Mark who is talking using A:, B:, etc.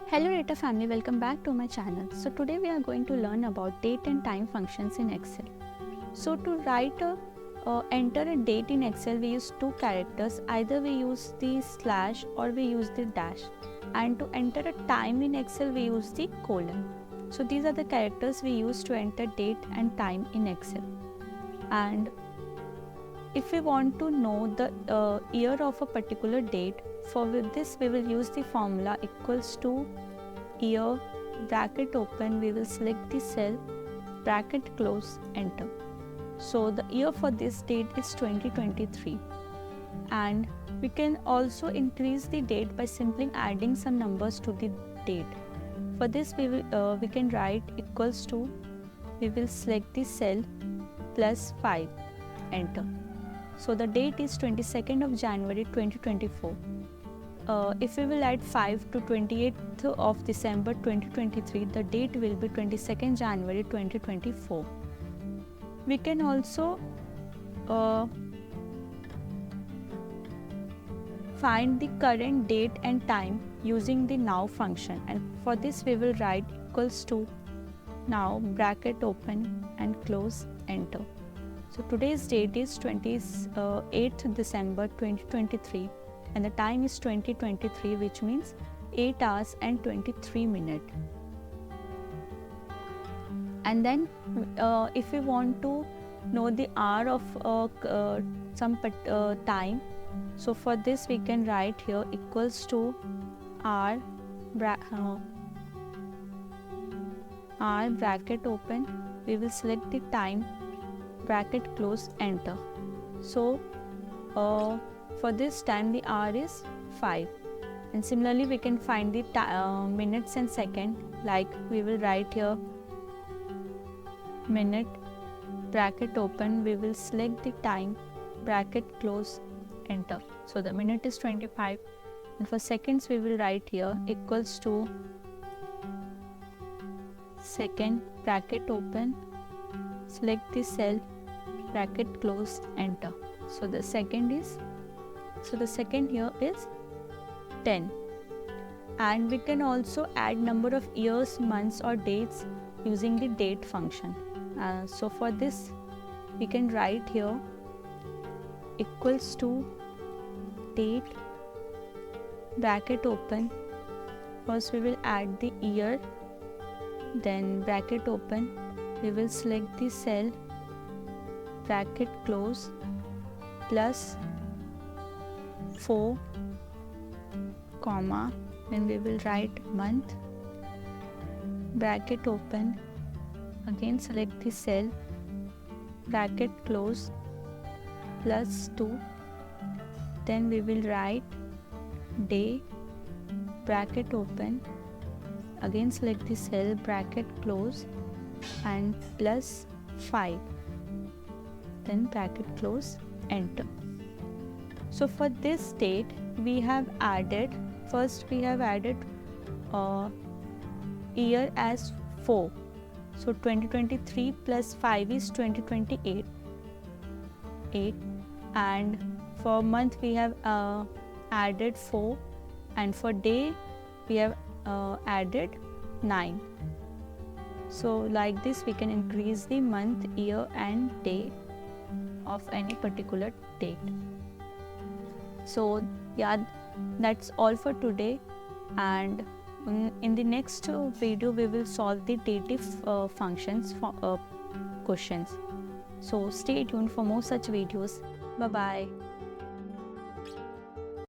A: Hello data family, welcome back to my channel. So today we are going to learn about date and time functions in Excel. So to enter a date in Excel, we use two characters. Either we use the slash or we use the dash. And to enter a time in Excel, we use the colon. So these are the characters we use to enter date and time in Excel. And if we want to know the year of a particular date, for this we will use the formula equals to year, bracket open, we will select the cell, bracket close, enter. So the year for this date is 2023, and we can also increase the date by simply adding some numbers to the date. For this we can write equals to, we will select the cell plus 5, enter. So the date is 22nd of January 2024. If we will add 5 to 28th of December 2023, the date will be 22nd January 2024. We can also find the current date and time using the now function, and for this we will write equals to now, bracket open and close, enter. So today's date is 28th December 2023 and the time is 2023, which means 8 hours and 23 minutes. And then if we want to know the hour of some time, so for this we can write here equals to hour bracket open, we will select the time, bracket close, enter. So for this time the hour is 5, and similarly we can find the minutes and second, like we will write here minute, bracket open, we will select the time, bracket close, enter. So the minute is 25, and for seconds we will write here equals to second, bracket open, select the cell, bracket close, enter. So the second here is 10. And we can also add number of years, months or dates using the date function. So for this we can write here equals to date, bracket open, first we will add the year, then bracket open, we will select the cell, bracket close, plus 4, comma, then we will write month, bracket open, again select the cell, bracket close, plus 2, then we will write day, bracket open, again select the cell, bracket close, and plus 5, then bracket close, enter. So for this date we have added, first we have added year as 4. So 2023 plus 5 is 2028. And for month we have added 4, and for day we have added 9. So like this we can increase the month, year and day of any particular date. So yeah, that's all for today, and in the next video we will solve the dative functions for questions. So stay tuned for more such videos. Bye bye.